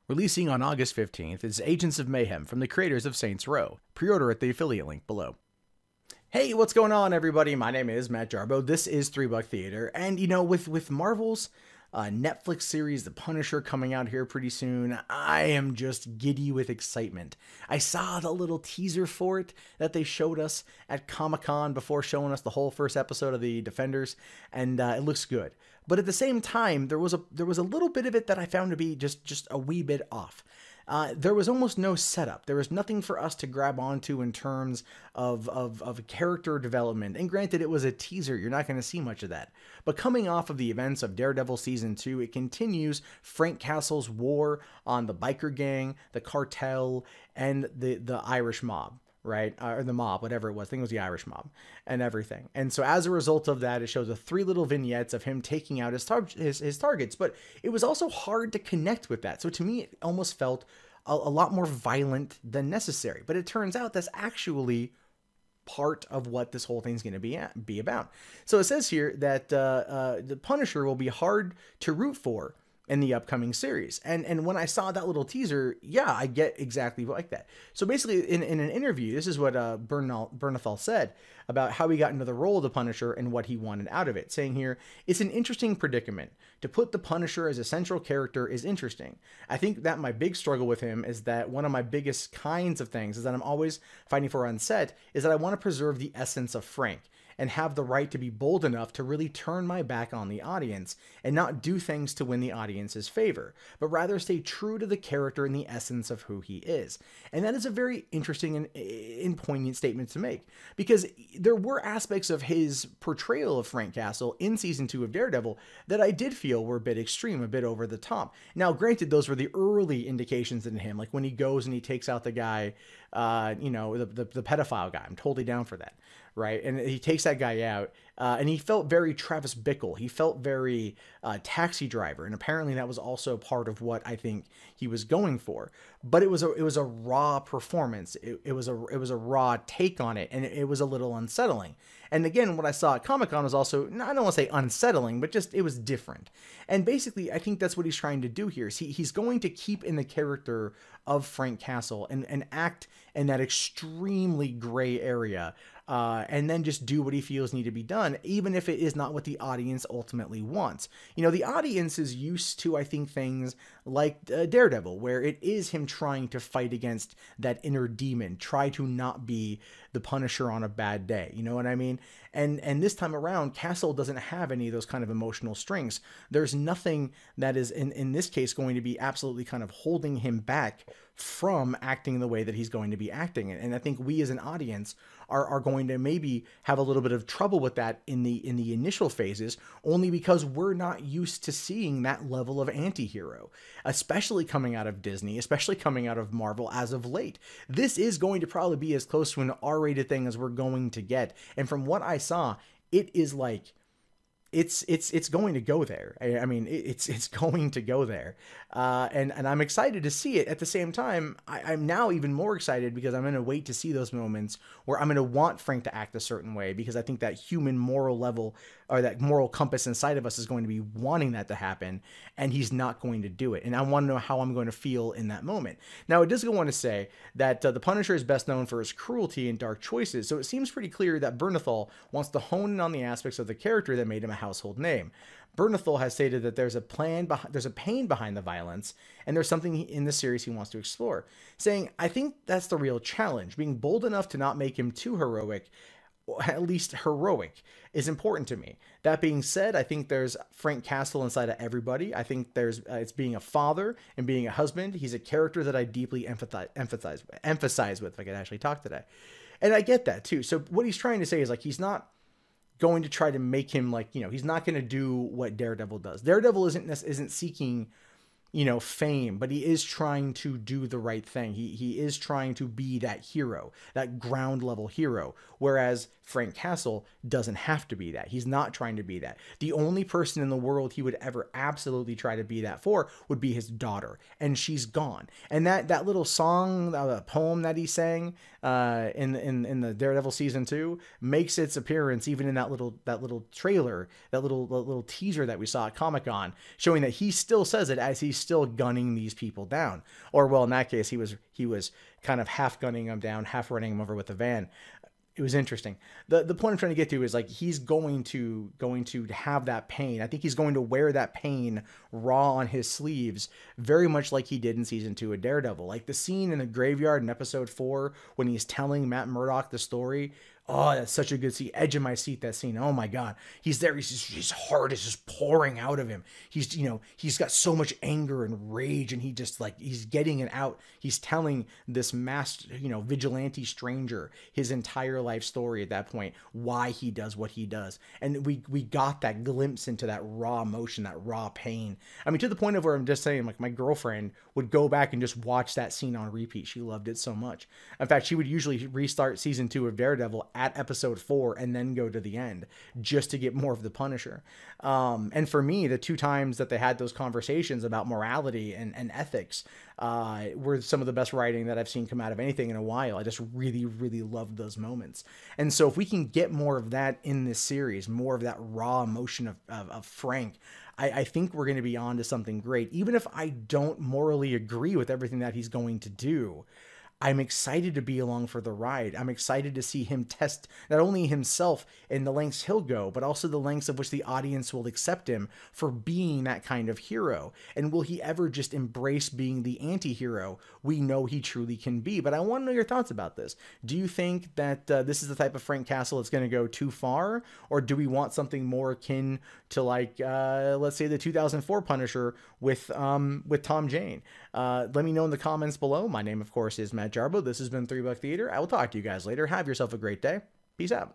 Releasing on August 15th is Agents of Mayhem from the creators of Saints Row. Pre-order at the affiliate link below. Hey, what's going on, everybody? My name is Matt Jarbo. This is $3 Theater, and you know, with Marvel's Netflix series The Punisher coming out here pretty soon, I am just giddy with excitement. I saw the little teaser for it that they showed us at Comic-Con before showing us the whole first episode of The Defenders, and it looks good. But at the same time, there was a little bit of it that I found to be just a wee bit off. There was almost no setup. There was nothing for us to grab onto in terms of character development. And granted, it was a teaser. You're not going to see much of that. But coming off of the events of Daredevil Season 2, it continues Frank Castle's war on the biker gang, the cartel, and the Irish mob. Right? Or the mob, whatever it was. I think it was the Irish mob and everything. And so as a result of that, it shows the 3 little vignettes of him taking out his targets. But it was also hard to connect with that. So to me, it almost felt a lot more violent than necessary. But it turns out that's actually part of what this whole thing's going to be about. So it says here that the Punisher will be hard to root for in the upcoming series. And when I saw that little teaser, yeah, I get exactly like that. So basically, in an interview, this is what Bernthal said about how he got into the role of the Punisher and what he wanted out of it, saying here, it's an interesting predicament. To put the Punisher as a central character is interesting. I think that my big struggle with him is that one of my biggest kinds of things is that I'm always fighting for on set is that I want to preserve the essence of Frank and have the right to be bold enough to really turn my back on the audience and not do things to win the audience's favor, but rather stay true to the character and the essence of who he is. And that is a very interesting and poignant statement to make, because there were aspects of his portrayal of Frank Castle in Season 2 of Daredevil that I did feel were a bit extreme, a bit over the top. Now, granted, those were the early indications in him, like when he goes and he takes out the guy, the pedophile guy. I'm totally down for that. Right. And he takes that guy out and he felt very Travis Bickle. He felt very Taxi Driver. And apparently that was also part of what I think he was going for. But it was a raw performance. It was a raw take on it. And it was a little unsettling. And again, what I saw at Comic-Con was also, I don't want to say unsettling, but just it was different. And basically, I think that's what he's trying to do here. He's going to keep in the character of Frank Castle and act in that extremely gray area. And then just do what he feels need to be done, even if it is not what the audience ultimately wants. You know, the audience is used to, I think, things like Daredevil, where it is him trying to fight against that inner demon, try to not be the Punisher on a bad day. You know what I mean? And this time around, Castle doesn't have any of those kind of emotional strings. There's nothing that is, in this case, going to be absolutely kind of holding him back from acting the way that he's going to be acting. And I think we as an audience are going to maybe have a little bit of trouble with that in the initial phases, only because we're not used to seeing that level of anti-hero, especially coming out of Disney, especially coming out of Marvel as of late. This is going to probably be as close to an R-rated thing as we're going to get. And from what I saw, it is like, it's going to go there. I mean, it's going to go there. And I'm excited to see it. At the same time, I'm now even more excited because I'm going to wait to see those moments where I'm going to want Frank to act a certain way, because I think that human moral level, or that moral compass inside of us, is going to be wanting that to happen, and he's not going to do it. And I want to know how I'm going to feel in that moment. Now, it does go on to say that the Punisher is best known for his cruelty and dark choices, so it seems pretty clear that Bernthal wants to hone in on the aspects of the character that made him a household name. Bernthal has stated that there's a pain behind the violence, and there's something in the series he wants to explore, saying, I think that's the real challenge. Being bold enough to not make him too heroic, or at least heroic, is important to me. That being said, I think there's Frank Castle inside of everybody. I think there's it's being a father and being a husband. He's a character that I deeply empathize with, if I could actually talk today. And I get that too. So what he's trying to say is, like, he's not going to try to make him, like, you know, he's not going to do what Daredevil does. Daredevil isn't seeking, you know, fame, but he is trying to do the right thing. He is trying to be that hero, that ground level hero, whereas Frank Castle doesn't have to be that. He's not trying to be that. The only person in the world he would ever absolutely try to be that for would be his daughter, and she's gone. And that little song, poem that he sang in the Daredevil season 2 makes its appearance even in that little trailer, that little teaser that we saw at Comic-Con, showing that he still says it as he's he's still gunning these people down. Or, well, in that case, he was kind of half gunning them down, half running them over with the van. It was interesting. The point I'm trying to get to is like he's going to have that pain. I think he's going to wear that pain raw on his sleeves, very much like he did in season 2 of Daredevil. Like the scene in the graveyard in episode 4 when he's telling Matt Murdock the story. Oh, that's such a good scene. Edge of my seat, that scene. Oh my God. He's there. His heart is just pouring out of him. He's, you know, he's got so much anger and rage, and he's getting it out. He's telling this masked, you know, vigilante stranger his entire life story at that point, why he does what he does. And we got that glimpse into that raw emotion, that raw pain. I mean, to the point of where I'm just saying, like, my girlfriend would go back and just watch that scene on repeat. She loved it so much. In fact, she would usually restart season 2 of Daredevil at episode 4 and then go to the end just to get more of the Punisher. And for me, the 2 times that they had those conversations about morality and ethics were some of the best writing that I've seen come out of anything in a while. I just really, really loved those moments. And so if we can get more of that in this series, more of that raw emotion of Frank, I think we're going to be on to something great. Even if I don't morally agree with everything that he's going to do, I'm excited to be along for the ride. I'm excited to see him test not only himself in the lengths he'll go, but also the lengths of which the audience will accept him for being that kind of hero. And will he ever just embrace being the anti-hero we know he truly can be? But I want to know your thoughts about this. Do you think that this is the type of Frank Castle that's going to go too far? Or do we want something more akin to, like, let's say the 2004 Punisher with Tom Jane? Let me know in the comments below. My name, of course, is Matt Jarbo. This has been $3 Theater. I will talk to you guys later. Have yourself a great day. Peace out.